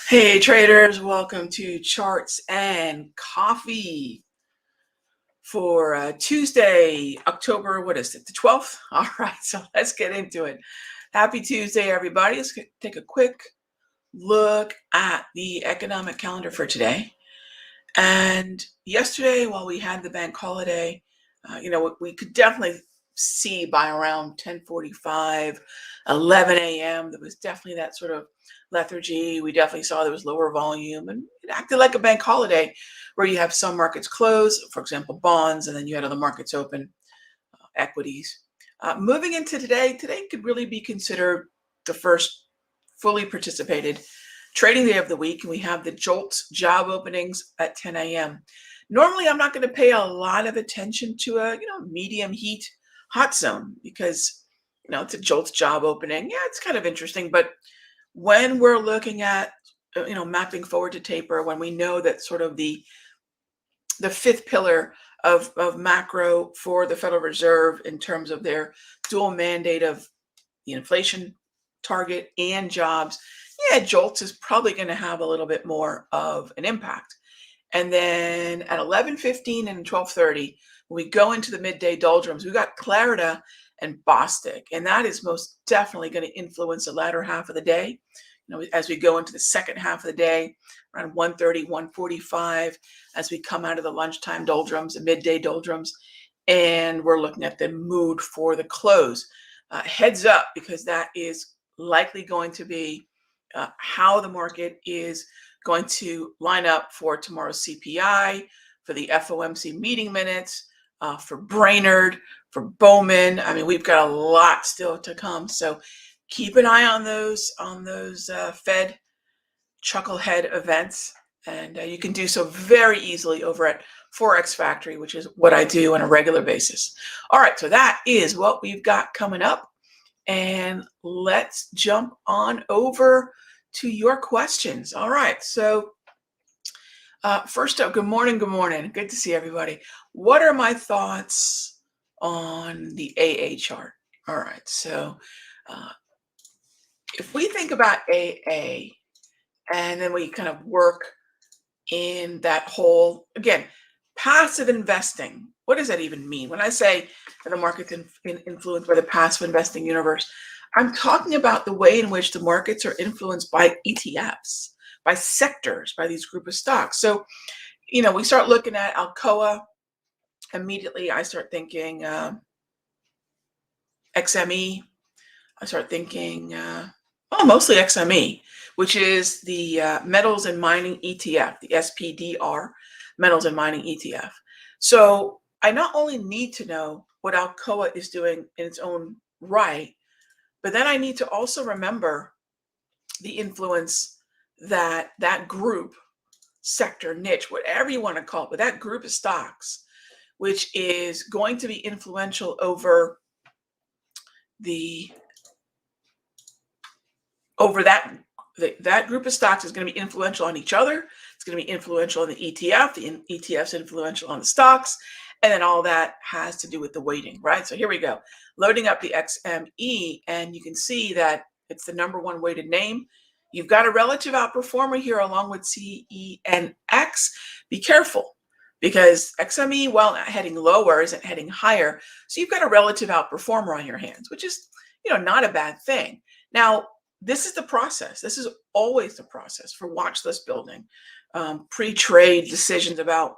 Hey traders, welcome to Charts and Coffee for Tuesday, October, what is it, the 12th? All right, so let's get into it. Happy Tuesday, everybody. Let's take a quick look at the economic calendar for today. And yesterday, while we had the bank holiday, we could definitely see by around 10:45, 11 a.m. There was definitely that sort of lethargy. We definitely saw there was lower volume, and it acted like a bank holiday where you have some markets close, for example, bonds, and then you had other markets open, equities. Moving into today could really be considered the first fully participated trading day of the week, and we have the JOLTS job openings at 10 a.m. Normally, I'm not going to pay a lot of attention to a medium heat hot zone because it's a JOLTS job opening. Yeah, it's kind of interesting, but when we're looking at mapping forward to taper, when we know that sort of the fifth pillar of macro for the Federal Reserve in terms of their dual mandate of the inflation target and jobs, yeah, JOLTS is probably going to have a little bit more of an impact. And then at 11:15 and 12:30, when we go into the midday doldrums, we've got Clarida and Bostic, and that is most definitely going to influence the latter half of the day. As we go into the second half of the day, around 1:30, 1:45, as we come out of the lunchtime doldrums, the midday doldrums, and we're looking at the mood for the close. Heads up, because that is likely going to be how the market is going to line up for tomorrow's CPI, for the FOMC meeting minutes, for Brainerd, for Bowman. I mean, we've got a lot still to come. So keep an eye on those Fed chucklehead events. And you can do so very easily over at Forex Factory, which is what I do on a regular basis. All right, so that is what we've got coming up. And let's jump on over to your questions. All right, so first up, good morning. Good to see everybody. What are my thoughts on the AA chart? All right, so if we think about AA, and then we kind of work in that whole, again, passive investing. What does that even mean? When I say that the market's influenced by the passive investing universe, I'm talking about the way in which the markets are influenced by ETFs, by sectors, by these group of stocks. So, we start looking at Alcoa. Immediately, I start thinking XME. I start thinking, mostly XME, which is the metals and mining ETF, the SPDR, metals and mining ETF. So I not only need to know what Alcoa is doing in its own right, but then I need to also remember the influence that that group, sector, niche, whatever you want to call it, but that group of stocks, which is going to be influential over that group of stocks is going to be influential on each other. It's going to be influential on the ETF. The ETF's influential on the stocks. And then all that has to do with the weighting, right? So here we go. Loading up the XME, and you can see that it's the number one weighted name. You've got a relative outperformer here along with CENX. Be careful, because XME, while heading lower, isn't heading higher. So you've got a relative outperformer on your hands, which is, not a bad thing. Now, this is the process. This is always the process for watch list building, pre-trade decisions about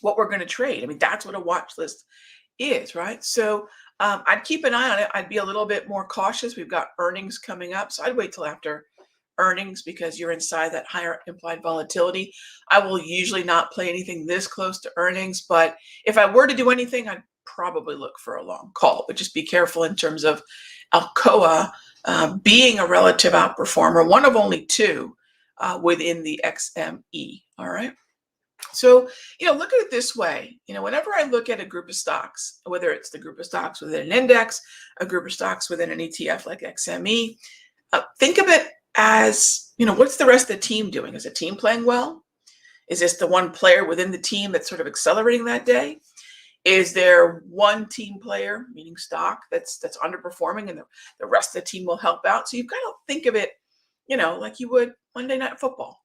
what we're going to trade. I mean, that's what a watch list is, right? So I'd keep an eye on it. I'd be a little bit more cautious. We've got earnings coming up, so I'd wait till after earnings because you're inside that higher implied volatility. I will usually not play anything this close to earnings, but if I were to do anything, I'd probably look for a long call, but just be careful in terms of Alcoa being a relative outperformer, one of only two within the XME. All right. So, look at it this way. Whenever I look at a group of stocks, whether it's the group of stocks within an index, a group of stocks within an ETF like XME, think of it as, what's the rest of the team doing? Is the team playing well? Is this the one player within the team that's sort of accelerating that day? Is there one team player, meaning stock, that's underperforming and the rest of the team will help out? So you've got to think of it like you would Monday Night Football.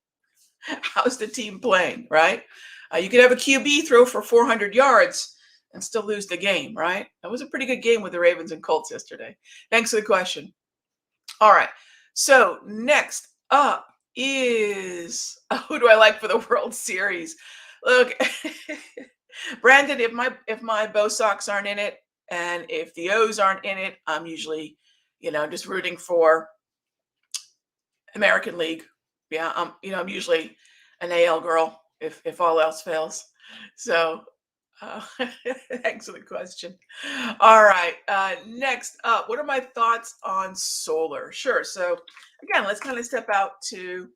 How's the team playing, right? You could have a QB throw for 400 yards and still lose the game, right? That was a pretty good game with the Ravens and Colts yesterday. Thanks for the question. All right. So next up is who do I like for the World Series? Look, Brandon, if my Bo Sox aren't in it and if the O's aren't in it, I'm usually, just rooting for American League. Yeah, I'm usually an AL girl if all else fails. So, uh, thanks for the question. All right, next up, what are my thoughts on solar? Sure. So again, let's kind of step out to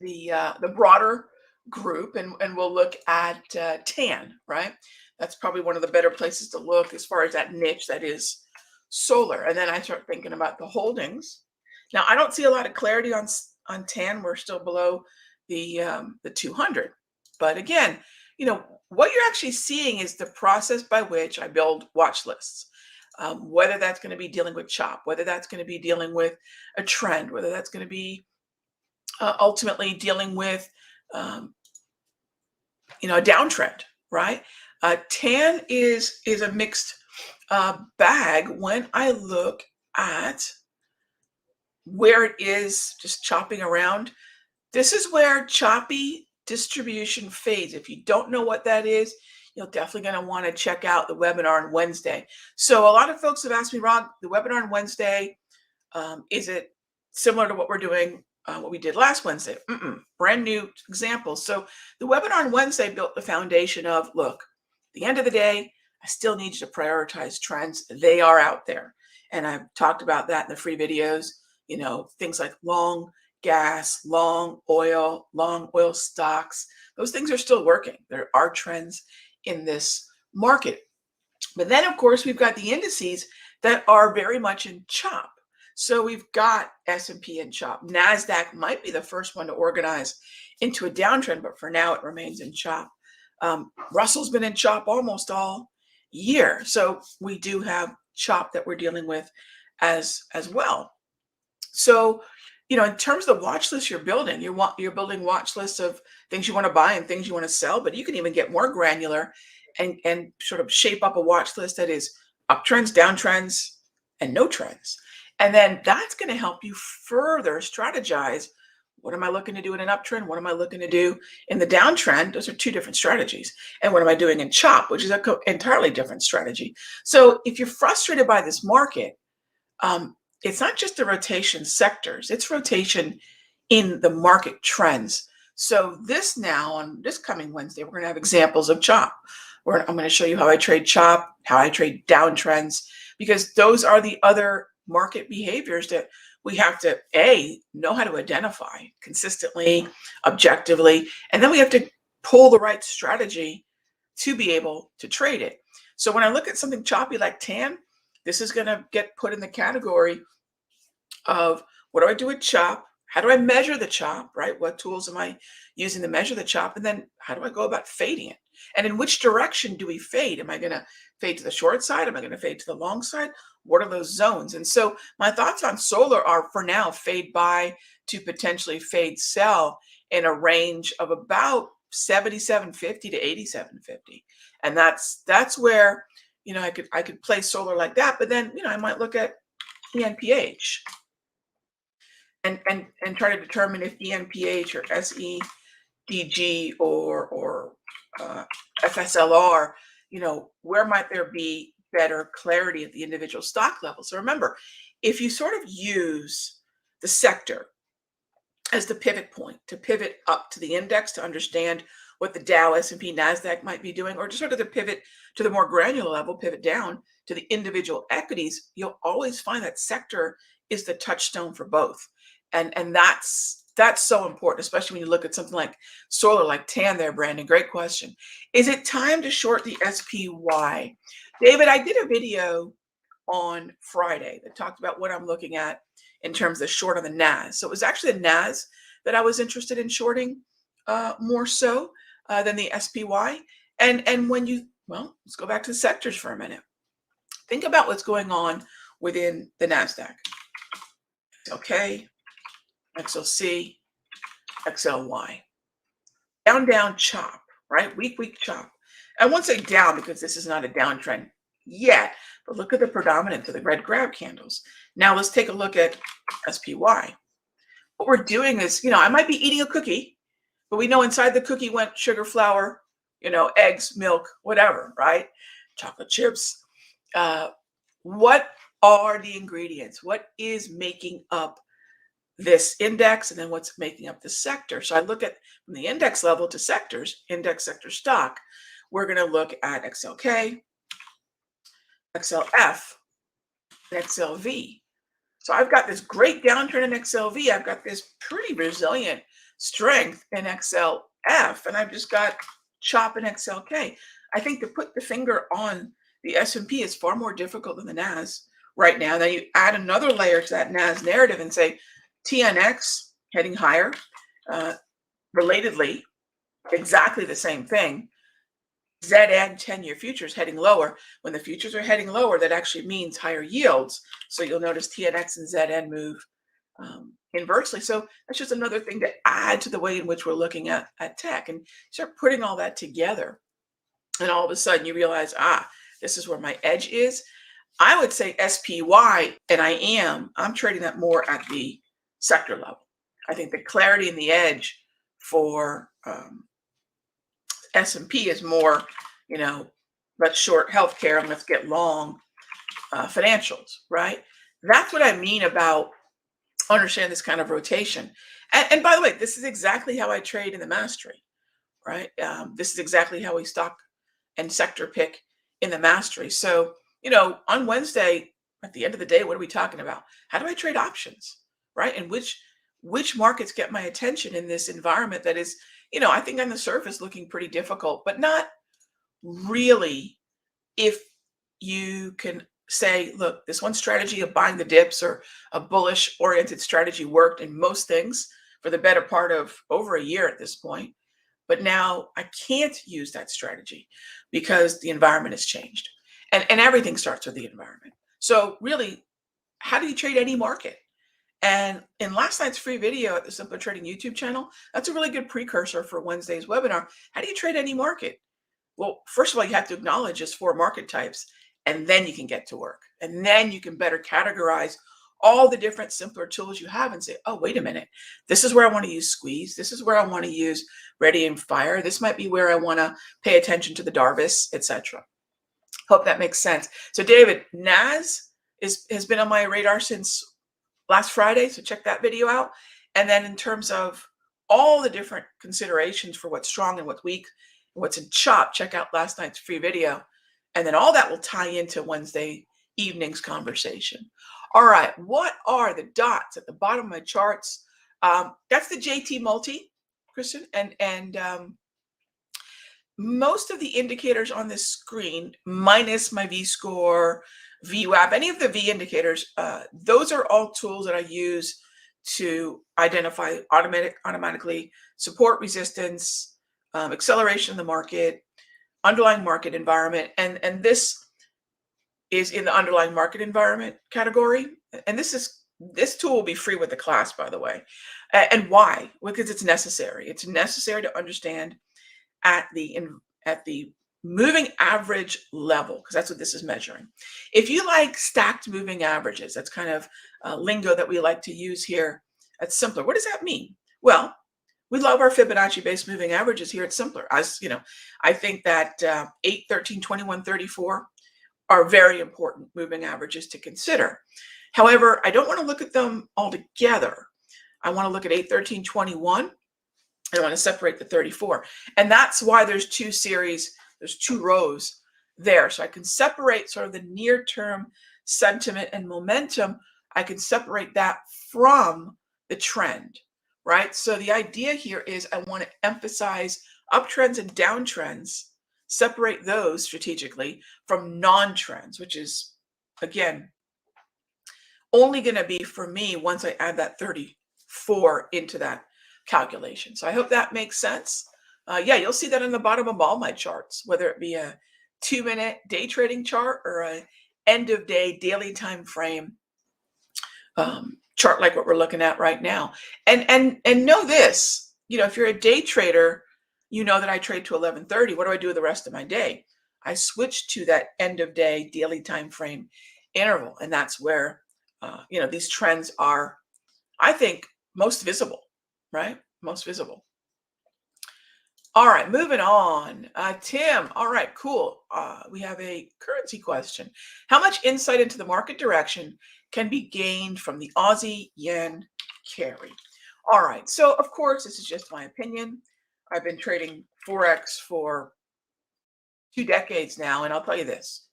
the broader group, and we'll look at tan. Right, that's probably one of the better places to look as far as that niche that is solar. And then I start thinking about the holdings. Now I don't see a lot of clarity on tan. We're still below the 200, but again, what you're actually seeing is the process by which I build watch lists. Whether that's going to be dealing with chop, whether that's going to be dealing with a trend, whether that's going to be ultimately dealing with a downtrend, right? Tan is a mixed bag when I look at where it is just chopping around. This is where choppy distribution fades. If you don't know what that is, you're definitely going to want to check out the webinar on Wednesday. So a lot of folks have asked me, Rob, the webinar on Wednesday, is it similar to what we're doing, what we did last Wednesday? Brand new examples. So the webinar on Wednesday built the foundation of, look, at the end of the day, I still need you to prioritize trends. They are out there. And I've talked about that in the free videos, things like long gas, long oil stocks. Those things are still working. There are trends in this market. But then, of course, we've got the indices that are very much in chop. So we've got S&P in chop. NASDAQ might be the first one to organize into a downtrend, but for now it remains in chop. Russell's been in chop almost all year. So we do have chop that we're dealing with as well. So, in terms of the watch list you're building, you're building watch lists of things you want to buy and things you want to sell, but you can even get more granular and sort of shape up a watch list that is uptrends, downtrends, and no trends. And then that's going to help you further strategize. What am I looking to do in an uptrend? What am I looking to do in the downtrend? Those are two different strategies. And what am I doing in chop, which is an entirely different strategy. So if you're frustrated by this market, it's not just the rotation sectors, it's rotation in the market trends. So on this coming Wednesday, we're going to have examples of chop. I'm going to show you how I trade chop, how I trade downtrends, because those are the other market behaviors that we have to, know how to identify consistently, objectively, and then we have to pull the right strategy to be able to trade it. So when I look at something choppy like tan, this is going to get put in the category of what do I do with chop? How do I measure the chop, right? What tools am I using to measure the chop? And then how do I go about fading it? And in which direction do we fade? Am I going to fade to the short side? Am I going to fade to the long side? What are those zones? And so my thoughts on solar are, for now, fade buy to potentially fade sell in a range of about 77.50 to 87.50. And that's where, I could play solar like that, but then, I might look at ENPH and try to determine if ENPH or SEDG or FSLR, where might there be better clarity at the individual stock level. So remember, if you sort of use the sector as the pivot point to pivot up to the index to understand what the Dow, S&P, NASDAQ might be doing, or just sort of the pivot to the more granular level, pivot down to the individual equities, you'll always find that sector is the touchstone for both. And that's so important, especially when you look at something like solar, like tan there, Brandon. Great question. Is it time to short the SPY? David, I did a video on Friday that talked about what I'm looking at in terms of short on the NAS. So it was actually the NAS that I was interested in shorting more so than the SPY. And let's go back to the sectors for a minute. Think about what's going on within the NASDAQ. Okay. XLC, XLY. Down, down, chop, right? Weak, weak, chop. I won't say down because this is not a downtrend yet, but look at the predominance of the red grab candles. Now let's take a look at SPY. What we're doing is, I might be eating a cookie, but we know inside the cookie went sugar, flour, eggs, milk, whatever, right? Chocolate chips. What are the ingredients? What is making up this index, and then what's making up the sector? So I look at from the index level to sectors, index sector stock. We're going to look at XLK, XLF, and XLV. So I've got this great downturn in XLV. I've got this pretty resilient strength in XLF, and I've just got chop in XLK. I think to put the finger on the S&P is far more difficult than the NAS right now. Now you add another layer to that NAS narrative and say TNX heading higher, relatedly, exactly the same thing. ZN 10-year futures heading lower. When the futures are heading lower, that actually means higher yields. So you'll notice TNX and ZN move inversely. So that's just another thing to add to the way in which we're looking at tech, and start putting all that together. And all of a sudden you realize, this is where my edge is. I would say SPY, and I'm trading that more at the sector level. I think the clarity and the edge for S&P is more, let's short healthcare and let's get long financials, right? That's what I mean about understand this kind of rotation. And by the way, this is exactly how I trade in the mastery, right? This is exactly how we stock and sector pick in the mastery. So, on Wednesday, at the end of the day, what are we talking about? How do I trade options, right? And which markets get my attention in this environment that is, I think on the surface looking pretty difficult, but not really. If you can say, look, this one strategy of buying the dips or a bullish oriented strategy worked in most things for the better part of over a year at this point. But now I can't use that strategy because the environment has changed. And everything starts with the environment. So really, how do you trade any market? And in last night's free video at the Simple Trading YouTube channel, that's a really good precursor for Wednesday's webinar. How do you trade any market? Well, first of all, you have to acknowledge just 4 market types, and then you can get to work. And then you can better categorize all the different simpler tools you have and say, oh, wait a minute, this is where I want to use squeeze. This is where I want to use ready and fire. This might be where I want to pay attention to the Darvis, etc. Hope that makes sense. So David, NAS has been on my radar since last Friday, so check that video out. And then in terms of all the different considerations for what's strong and what's weak, and what's in chop, check out last night's free video. And then all that will tie into Wednesday evening's conversation. All right, what are the dots at the bottom of my charts? That's the JT multi, Kristen, and most of the indicators on this screen, minus my V-score, VWAP, any of the V indicators, those are all tools that I use to identify automatically support, resistance, acceleration in the market, underlying market environment, and this is in the underlying market environment category. And this tool will be free with the class, by the way. And why? Because it's necessary. It's necessary to understand at the moving average level, because that's what this is measuring. If you like stacked moving averages, that's kind of lingo that we like to use here at Simpler. What does that mean? Well, we love our Fibonacci-based moving averages here at Simpler. As you know, I think that 8, 13, 21, 34 are very important moving averages to consider. However, I don't want to look at them all together. I want to look at 8, 13, 21. I want to separate the 34. And that's why there's 2 series, there's 2 rows there. So I can separate sort of the near-term sentiment and momentum. I can separate that from the trend, right? So the idea here is I want to emphasize uptrends and downtrends, separate those strategically from non-trends, which is, again, only going to be for me once I add that 34 into that calculation. So I hope that makes sense. Yeah, you'll see that on the bottom of all my charts, whether it be a 2-minute day trading chart or a end of day daily time frame chart like what we're looking at right now. And know this, if you're a day trader, you know that I trade to 11:30. What do I do with the rest of my day? I switch to that end of day daily time frame interval, and that's where these trends are, I think, most visible, right? Most visible. All right, moving on. Tim, all right, cool. We have a currency question. How much insight into the market direction can be gained from the Aussie yen carry? All right, so of course, this is just my opinion. I've been trading Forex for 2 decades now, and I'll tell you this.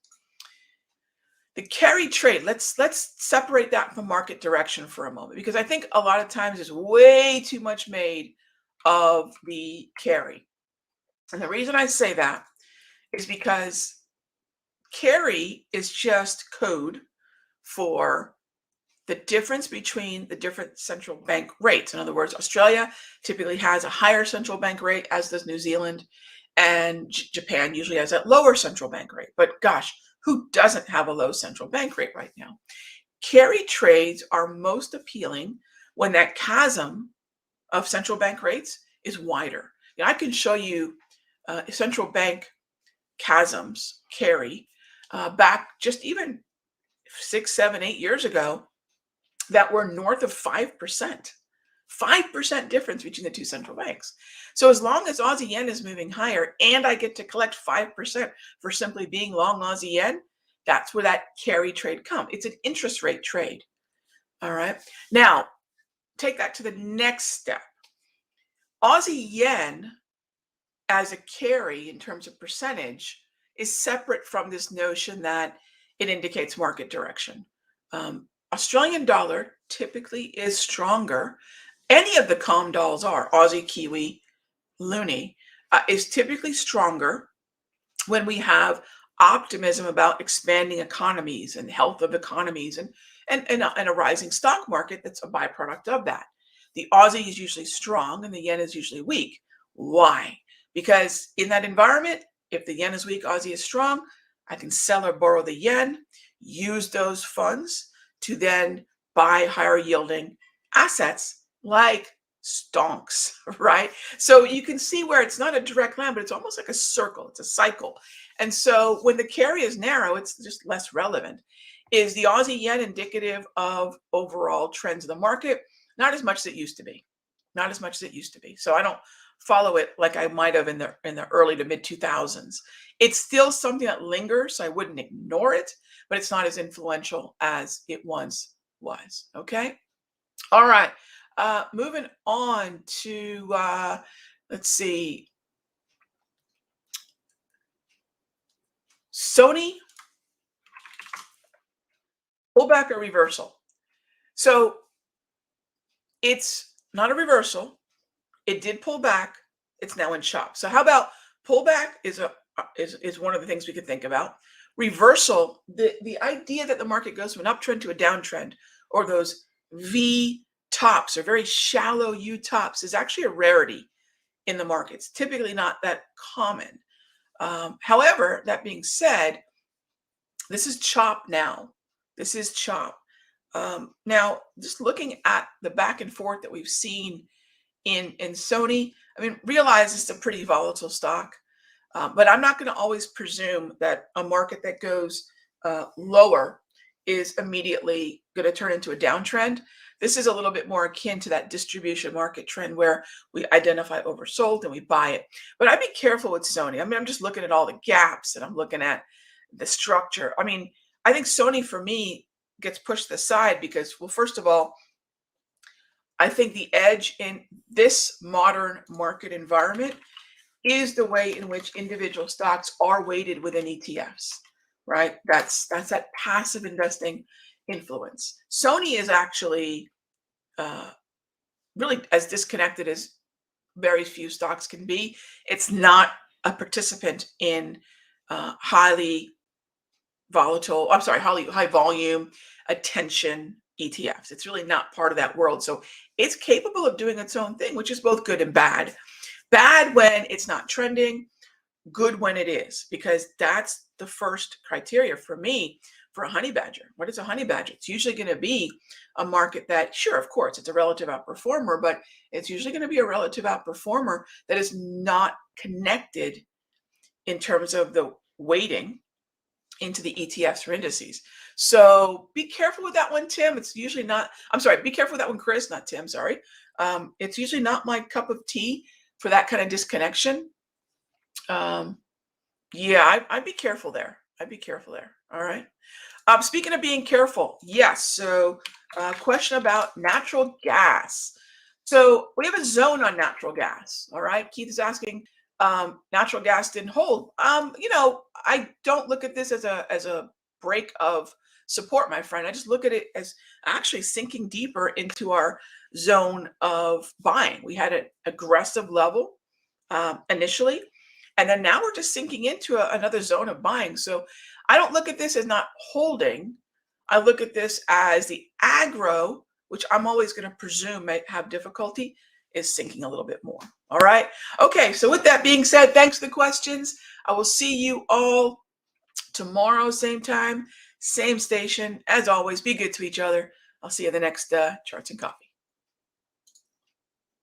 The carry trade, let's separate that from market direction for a moment, because I think a lot of times there's way too much made of the carry. And the reason I say that is because carry is just code for the difference between the different central bank rates. In other words, Australia typically has a higher central bank rate, as does New Zealand, and Japan usually has a lower central bank rate. But gosh, who doesn't have a low central bank rate right now? Carry trades are most appealing when that chasm of central bank rates is wider. I can show you central bank chasms carry back just even 6, 7, 8 years ago that were north of 5%. 5% difference between the two central banks. So as long as Aussie yen is moving higher and I get to collect 5% for simply being long Aussie yen, that's where that carry trade comes. It's an interest rate trade. All right. Now, take that to the next step. Aussie yen as a carry in terms of percentage is separate from this notion that it indicates market direction. Australian dollar typically is stronger. Any of the COM dolls are, Aussie, Kiwi, Loonie, is typically stronger when we have optimism about expanding economies and health of economies and a rising stock market that's a byproduct of that. The Aussie is usually strong and the yen is usually weak. Why? Because in that environment, if the yen is weak, Aussie is strong, I can sell or borrow the yen, use those funds to then buy higher yielding assets like stonks, right? So you can see where it's not a direct line, but it's almost like a circle. It's a cycle. And so when the carry is narrow, it's just less relevant. Is the Aussie yen indicative of overall trends of the market? Not as much as it used to be. Not as much as it used to be. So I don't follow it like I might have in the early to mid 2000s. It's still something that lingers, so I wouldn't ignore it, but it's not as influential as it once was. Okay. All right. Moving on to let's see. Sony pullback or reversal. So it's not a reversal. It did pull back. It's now in chop. So how about pullback is one of the things we could think about. Reversal, the idea that the market goes from an uptrend to a downtrend, or those V tops or very shallow U tops, is actually a rarity in the markets. Typically not that common. However, that being said, this is chop now. This is chop. Now, just looking at the back and forth that we've seen in Sony, I mean, realize it's a pretty volatile stock, but I'm not going to always presume that a market that goes lower is immediately going to turn into a downtrend. This is a little bit more akin to that distribution market trend where we identify oversold and we buy it. But I'd be careful with Sony. I mean, I'm just looking at all the gaps and I'm looking at the structure. I mean, I think Sony for me gets pushed to the side because, well, first of all, I think the edge in this modern market environment is the way in which individual stocks are weighted within ETFs, right? That's that passive investing influence. Sony is actually really as disconnected as very few stocks can be. It's not a participant in highly volatile, I'm sorry, high volume attention ETFs. It's really not part of that world. So it's capable of doing its own thing, which is both good and bad. Bad when it's not trending, good when it is, because that's the first criteria for me for a honey badger. What is a honey badger? It's usually going to be a market that, sure, of course, it's a relative outperformer, but it's usually going to be a relative outperformer that is not connected in terms of the weighting into the ETFs or indices. So be careful with that one, Tim. It's usually not, I'm sorry, be careful with that one, Chris, not Tim, sorry. It's usually not my cup of tea for that kind of disconnection. Yeah, I'd be careful there. I'd be careful there. All right. Speaking of being careful, yes. So, question about natural gas. So we have a zone on natural gas. All right. Keith is asking, natural gas didn't hold. I don't look at this as a break of support, my friend. I just look at it as actually sinking deeper into our zone of buying. We had an aggressive level initially, and then now we're just sinking into another zone of buying. So I don't look at this as not holding. I look at this as the aggro, which I'm always going to presume may have difficulty, is sinking a little bit more. All right. Okay. So with that being said, thanks for the questions. I will see you all tomorrow, same time, same station. As always, be good to each other. I'll see you in the next Charts and Coffee.